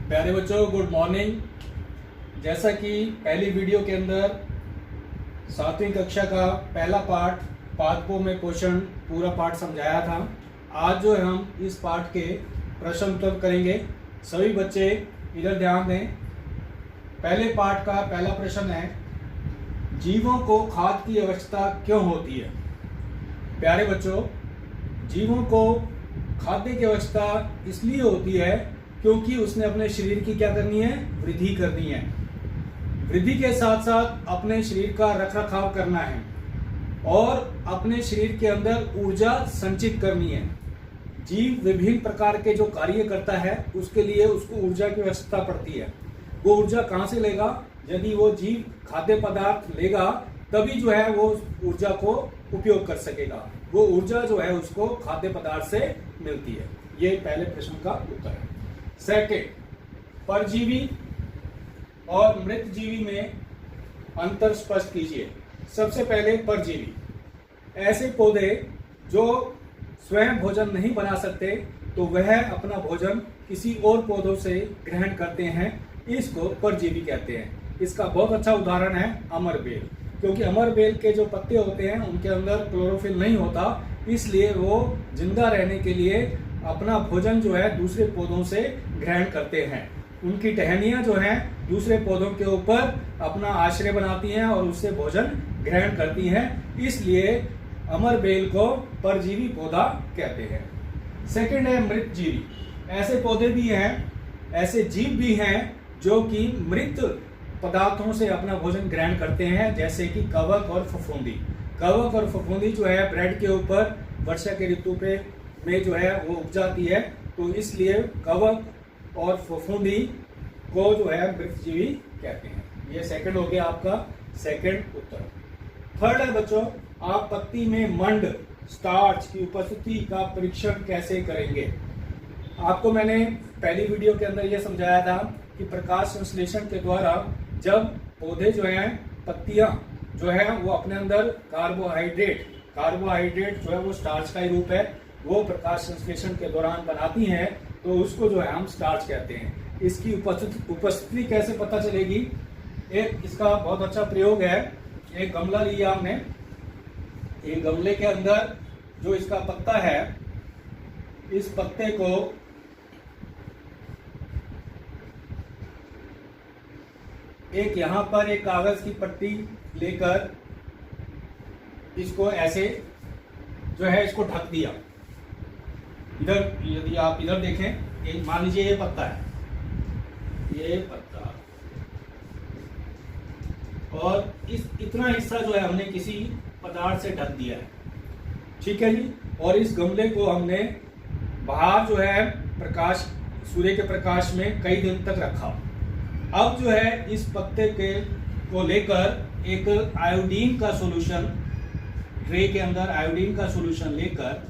प्यारे बच्चों, good morning. जैसा कि पहली वीडियो के अंदर 7वीं कक्षा का पहला पाठ पादपों में पोषण पूरा पाठ समझाया था, आज जो है हम इस पाठ के प्रश्न उत्तर करेंगे। सभी बच्चे इधर ध्यान दें। पहले पाठ का पहला प्रश्न है, जीवों को खाद की आवश्यकता क्यों होती है? प्यारे बच्चों, जीवों को खाद्य की आवश्यकता इसलिए होती है क्योंकि उसने अपने शरीर की क्या करनी है? वृद्धि करनी है। वृद्धि के साथ साथ अपने शरीर का रखरखाव करना है और अपने शरीर के अंदर ऊर्जा संचित करनी है। जीव विभिन्न प्रकार के जो कार्य करता है उसके लिए उसको ऊर्जा की आवश्यकता पड़ती है। वो ऊर्जा कहाँ से लेगा? यदि वो जीव खाद्य पदार्थ लेगा तभी जो है वो ऊर्जा को उपयोग कर सकेगा। वो ऊर्जा जो है उसको खाद्य पदार्थ से मिलती है। ये पहले प्रश्न का उत्तर है। सेकंड, परजीवी और मृत जीवी में अंतर स्पष्ट कीजिए। सबसे पहले परजीवी, ऐसे पौधे जो स्वयं भोजन नहीं बना सकते तो वह अपना भोजन किसी और पौधों से ग्रहण करते हैं, इसको परजीवी कहते हैं। इसका बहुत अच्छा उदाहरण है अमरबेल, क्योंकि अमरबेल के जो पत्ते होते हैं उनके अंदर क्लोरोफिल नहीं होता, इसलिए वो जिंदा रहने के लिए अपना भोजन जो है दूसरे पौधों से ग्रहण करते हैं। उनकी टहनियां जो हैं दूसरे पौधों के ऊपर अपना आश्रय बनाती हैं और उससे भोजन ग्रहण करती हैं, इसलिए अमरबेल को परजीवी पौधा कहते हैं। सेकंड है मृत जीवी। ऐसे पौधे भी हैं, ऐसे जीव भी हैं जो कि मृत पदार्थों से अपना भोजन ग्रहण करते हैं, जैसे कि कवक और फफूंदी। कवक और फफूंदी जो है ब्रेड के ऊपर वर्षा के ऋतु पे में जो है वो उग जाती है, तो इसलिए कवक और फफूंदी को जो है मृतजीवी कहते हैं। ये सेकंड हो गया आपका सेकंड उत्तर। थर्ड है बच्चों, आप पत्ती में मंड स्टार्च की उपस्थिति का परीक्षण कैसे करेंगे? आपको मैंने पहली वीडियो के अंदर यह समझाया था कि प्रकाश संश्लेषण के द्वारा जब पौधे जो हैं, पत्तियां जो है वो अपने अंदर कार्बोहाइड्रेट जो है वो स्टार्च का ही रूप है, वो प्रकाश संश्लेषण के दौरान बनाती हैं, तो उसको जो है हम स्टार्च कहते हैं। इसकी उपस्थिति कैसे पता चलेगी? एक इसका बहुत अच्छा प्रयोग है। एक गमला लिया हमने, एक गमले के अंदर जो इसका पत्ता है, इस पत्ते को एक यहां पर एक कागज की पट्टी लेकर इसको ऐसे जो है इसको ढक दिया। इधर यदि आप इधर देखें, मान लीजिए ये पत्ता है, ये पत्ता, और इस इतना हिस्सा जो है हमने किसी पदार्थ से ढक दिया है, ठीक है जी। और इस गमले को हमने बाहर जो है प्रकाश, सूर्य के प्रकाश में कई दिन तक रखा। अब जो है इस पत्ते को लेकर एक आयोडीन का सॉल्यूशन, ट्रे के अंदर आयोडीन का सॉल्यूशन लेकर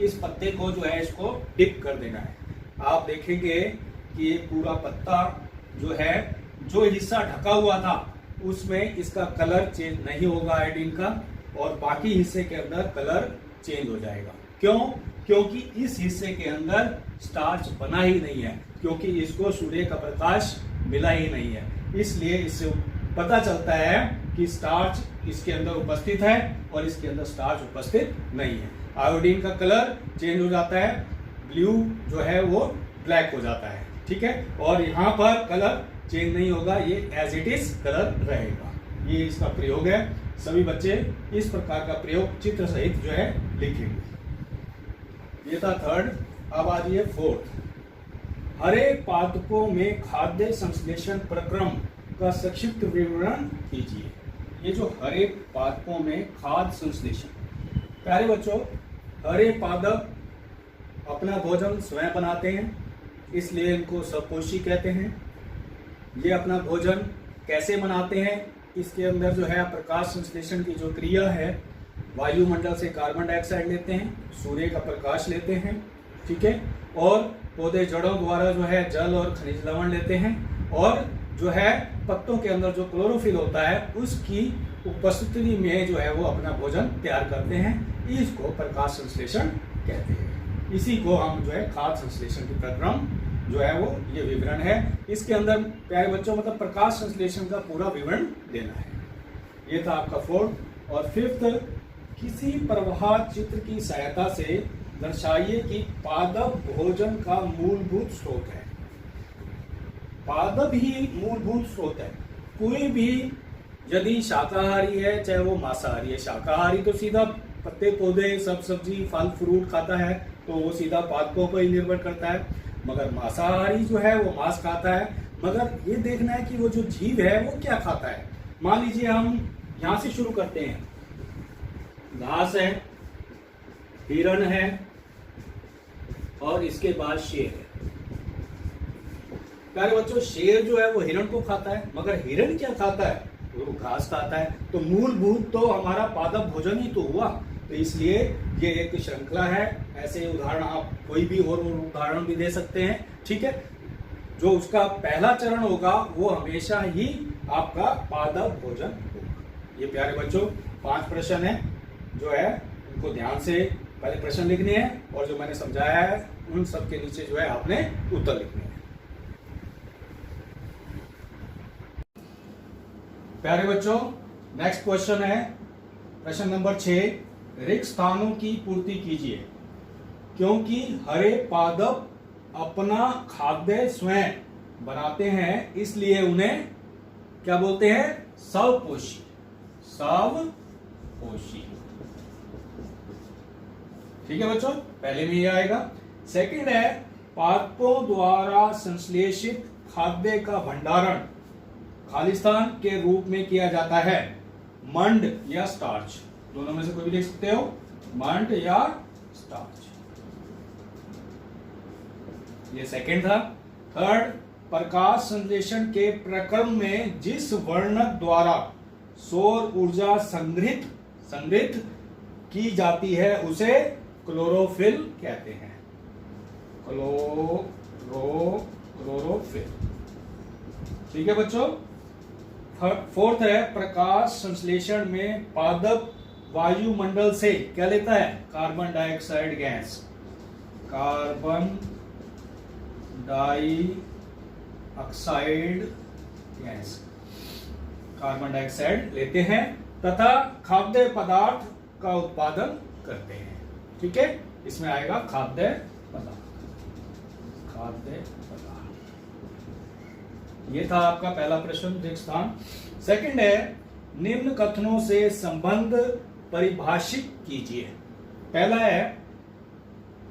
इस पत्ते को जो है इसको डिप कर देना है। आप देखेंगे कि ये पूरा पत्ता जो है, जो हिस्सा ढका हुआ था उसमें इसका कलर चेंज नहीं होगा आयोडीन का, और बाकी हिस्से के अंदर कलर चेंज हो जाएगा। क्यों? क्योंकि इस हिस्से के अंदर स्टार्च बना ही नहीं है, क्योंकि इसको सूर्य का प्रकाश मिला ही नहीं है। इसलिए इससे पता चलता है कि स्टार्च इसके अंदर उपस्थित है और इसके अंदर स्टार्च उपस्थित नहीं है। आयोडीन का कलर चेंज हो जाता है, ब्लू जो है वो ब्लैक हो जाता है, ठीक है। और यहाँ पर कलर चेंज नहीं होगा, ये एज इट इज कलर रहेगा। ये इसका प्रयोग है। सभी बच्चे इस प्रकार का प्रयोग चित्र सहित जो है लिखेंगे। ये था थर्ड। अब आ जाइए फोर्थ। हरे पादपों में खाद्य संश्लेषण प्रक्रम का संक्षिप्त विवरण कीजिए। ये जो हरे पादपों में खाद्य संश्लेषण, प्यारे बच्चों, हरे पादप अपना भोजन स्वयं बनाते हैं, इसलिए इनको सपोषी कहते हैं। ये अपना भोजन कैसे बनाते हैं? इसके अंदर जो है प्रकाश संश्लेषण की जो क्रिया है, वायुमंडल से कार्बन डाइऑक्साइड लेते हैं, सूर्य का प्रकाश लेते हैं, ठीक है, और पौधे जड़ों द्वारा जो है जल और खनिज लवण लेते हैं, और जो है पत्तों के अंदर जो क्लोरोफिल होता है उसकी उपस्थिति में जो है वो अपना भोजन तैयार करते हैं। इसको प्रकाश संश्लेषण कहते हैं। इसी को हम जो है खाद्य संश्लेषण की प्रक्रम जो है वो ये विवरण है। इसके अंदर प्यारे बच्चों मतलब प्रकाश संश्लेषण का पूरा विवरण देना है। ये था आपका 4th। और 5th, किसी प्रवाह चित्र की सहायता से दर्शाइए कि पादप भोजन का मूलभूत स्रोत है। पादप ही मूलभूत स्रोत है। कोई भी यदि शाकाहारी है चाहे वो मांसाहारी है, शाकाहारी तो सीधा पत्ते पौधे सब सब्जी फल फ्रूट खाता है तो वो सीधा पादपों पर ही निर्भर करता है, मगर मांसाहारी जो है वो मांस खाता है। मगर ये देखना है कि वो जो जीव है वो क्या खाता है। मान लीजिए हम यहां से शुरू करते हैं, घास है, हिरण है और इसके बाद शेर है। प्यारे बच्चों शेर जो है वो हिरण को खाता है, मगर हिरण क्या खाता है, वो घास खाता है। तो मूलभूत तो हमारा पादप भोजन ही तो हुआ। तो इसलिए ये एक श्रृंखला है। ऐसे उदाहरण आप कोई भी और उदाहरण भी दे सकते हैं, ठीक है। जो उसका पहला चरण होगा वो हमेशा ही आपका पादप भोजन होगा। ये प्यारे बच्चों 5 प्रश्न है जो है उनको ध्यान से पहले प्रश्न लिखने हैं और जो मैंने समझाया है उन सब के नीचे जो है आपने उत्तर लिखने हैं। प्यारे बच्चों नेक्स्ट क्वेश्चन है प्रश्न नंबर 6, रिक्त स्थानों की पूर्ति कीजिए। क्योंकि हरे पादप अपना खाद्य स्वयं बनाते हैं इसलिए उन्हें क्या बोलते हैं, स्वपोषी। स्वपोषी, ठीक है बच्चों, पहले में ये आएगा। सेकंड है, पादपों द्वारा संश्लेषित खाद्य का भंडारण खालिस्तान के रूप में किया जाता है, मंड या स्टार्च। दोनों में से कोई भी लिख सकते हो, मंड या स्टार्च। ये सेकंड था। थर्ड, प्रकाश संश्लेषण के प्रक्रम में जिस वर्णक द्वारा सौर ऊर्जा संग्रहित की जाती है उसे क्लोरोफिल कहते हैं। क्लोरोफिल, ठीक है बच्चों। फोर्थ है, प्रकाश संश्लेषण में पादप वायुमंडल से क्या लेता है, carbon dioxide gas. Carbon dioxide gas, carbon dioxide लेते हैं तथा खाद्य पदार्थ का उत्पादन करते हैं, ठीक है। इसमें आएगा खाद्य पदार्थ। ये था आपका पहला प्रश्न, रिक्त स्थान। सेकंड है, निम्न कथनों से संबंध परिभाषित कीजिए। पहला है,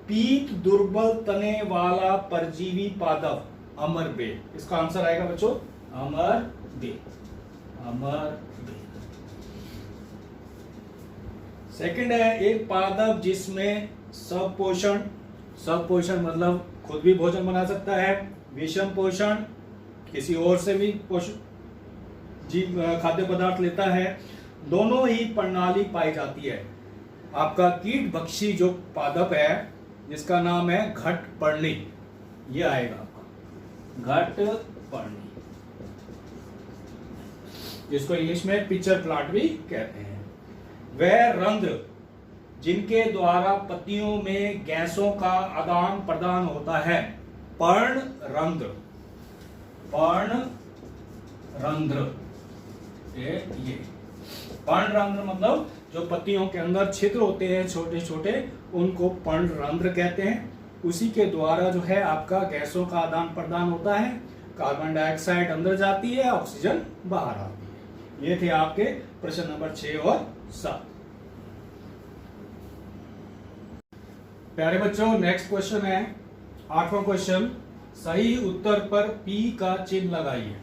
पीत दुर्बल तने वाला परजीवी पादप अमरबेल। इसका आंसर आएगा बच्चों अमरबेल। सेकंड है, एक पादप जिसमें स्वपोषण मतलब खुद भी भोजन बना सकता है, विषम पोषण किसी और से भी खाद्य पदार्थ लेता है, दोनों ही प्रणाली पाई जाती है। आपका कीट भक्षी जो पादप है जिसका नाम है घटपर्णी, ये आएगा आपका घटपर्णी, जिसको इंग्लिश में पिचर प्लांट भी कहते हैं। वह रंध्र जिनके द्वारा पत्तियों में गैसों का आदान प्रदान होता है, पर्णरंध्र। ये पर्णरंध्र मतलब जो पत्तियों के अंदर छिद्र होते हैं छोटे छोटे, उनको पर्णरंध्र कहते हैं। उसी के द्वारा जो है आपका गैसों का आदान प्रदान होता है, कार्बन डाइऑक्साइड अंदर जाती है, ऑक्सीजन बाहर आती है। ये थे आपके प्रश्न नंबर 6 और 7। प्यारे बच्चों नेक्स्ट क्वेश्चन है 8वां क्वेश्चन, सही उत्तर पर P का चिन्ह लगाइए।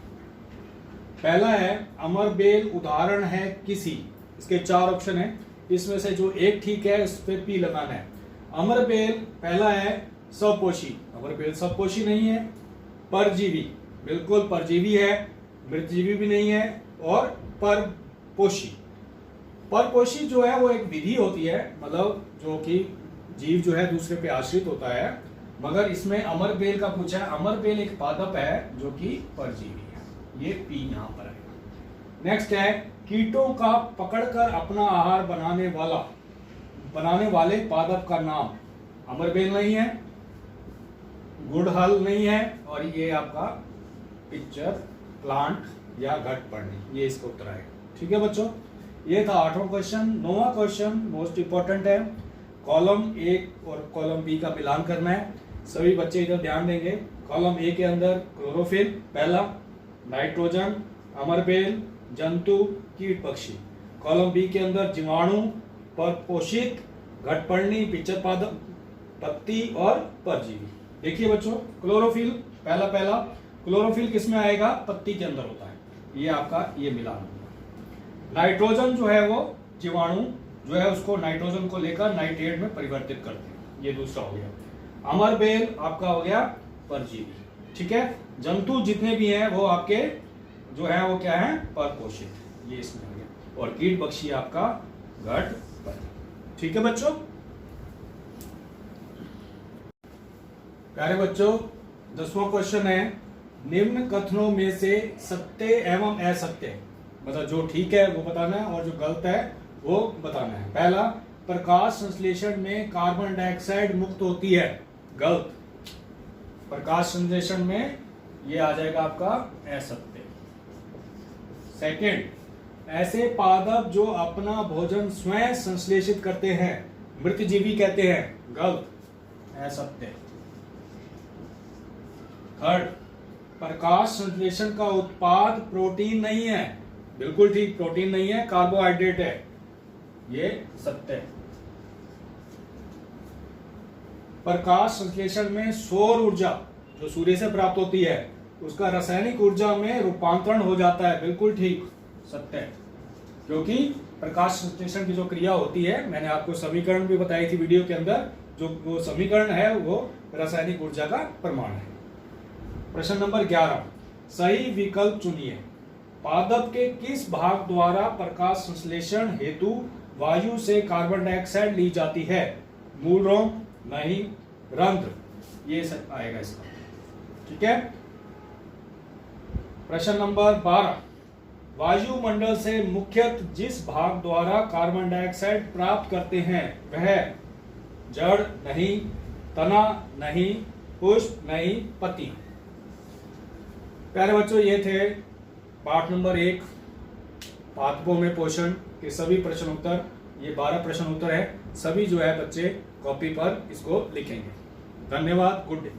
पहला है, अमरबेल उदाहरण है किसी, इसके 4 ऑप्शन है, इसमें से जो एक ठीक है उस पे P लगाना है। अमरबेल पहला है स्वपोषी, अमरबेल स्वपोषी नहीं है। परजीवी, बिल्कुल परजीवी है, मृतजीवी भी नहीं है। और परपोषी, परपोषी जो है वो एक विधि होती है, मतलब जो कि जीव जो है दूसरे पे आश्रित होता है, मगर इसमें अमरबेल का पूछा है। अमरबेल एक पादप है जो कि परजीवी है, ये P यहां पर है। नेक्स्ट है, कीटों का पकड़कर अपना आहार बनाने वाले पादप का नाम, अमरबेल नहीं है, गुड़हल नहीं है, और ये आपका पिक्चर प्लांट या घट पढ़नी, ये इसका उत्तर आएगा। ठीक है बच्चों, ये था 8वां क्वेश्चन। 9वां क्वेश्चन मोस्ट इंपॉर्टेंट है, कॉलम ए और कॉलम बी का मिलान करना है। सभी बच्चे इधर ध्यान देंगे। कॉलम ए के अंदर क्लोरोफिल पहला, नाइट्रोजन, अमरबेल, जंतु, कीट पक्षी। कॉलम बी के अंदर जीवाणु, परपोषित, घटपर्णी, पिक्चर पादप, पत्ती और परजीवी। देखिए बच्चों, क्लोरोफिल पहला क्लोरोफिल किस में आएगा? पत्ती के अंदर होता है, ये आपका ये मिलान होगा। नाइट्रोजन जो है वो जीवाणु जो है उसको नाइट्रोजन को लेकर नाइट्रेट में परिवर्तित करते हैं, ये दूसरा हो गया। अमरबेल आपका हो गया परजीवी। ठीक है, जंतु जितने भी हैं वो आपके जो है वो क्या है? परपोषित, ये इसमें हो गया। और कीट पक्षी आपका घटपर्णी। ठीक है बच्चों, प्यारे बच्चों 10वां क्वेश्चन है, निम्न कथनों में से सत्य एवं असत्य, मतलब जो ठीक है वो बताना है और जो गलत है वो बताना है। पहला, प्रकाश संश्लेषण में कार्बन डाइऑक्साइड मुक्त होती है, गलत। प्रकाश संश्लेषण में ये आ जाएगा आपका असत्य। सेकंड, ऐसे पादप जो अपना भोजन स्वयं संश्लेषित करते हैं मृतजीवी कहते हैं, गलत, असत्य। थर्ड, प्रकाश संश्लेषण का उत्पाद प्रोटीन नहीं है, बिल्कुल ठीक, प्रोटीन नहीं है, कार्बोहाइड्रेट है, ये सत्य है। प्रकाश संश्लेषण में सौर ऊर्जा जो सूर्य से प्राप्त होती है उसका रासायनिक ऊर्जा में रूपांतरण हो जाता है, बिल्कुल ठीक, सत्य है। क्योंकि प्रकाश संश्लेषण की जो क्रिया होती है, मैंने आपको समीकरण भी बताई थी वीडियो के अंदर, जो वो समीकरण है वो रासायनिक ऊर्जा का प्रमाण है। प्रश्न नंबर 11, सही विकल्प चुनिए। पादप के किस भाग द्वारा प्रकाश संश्लेषण हेतु वायु से कार्बन डाइऑक्साइड ली जाती है? मूल रोम, नहीं, रंध्र, ये सब आएगा इसका। ठीक है। प्रश्न नंबर 12, वायुमंडल से मुख्यतः जिस भाग द्वारा कार्बन डाइऑक्साइड प्राप्त करते हैं वह जड़ नहीं, तना नहीं, पुष्प नहीं, पत्ती। प्यारे बच्चों, ये थे पाठ नंबर 1 पादपों में पोषण के सभी प्रश्न उत्तर। ये 12 प्रश्न उत्तर है, सभी जो है बच्चे कॉपी पर इसको लिखेंगे। धन्यवाद, गुड डे।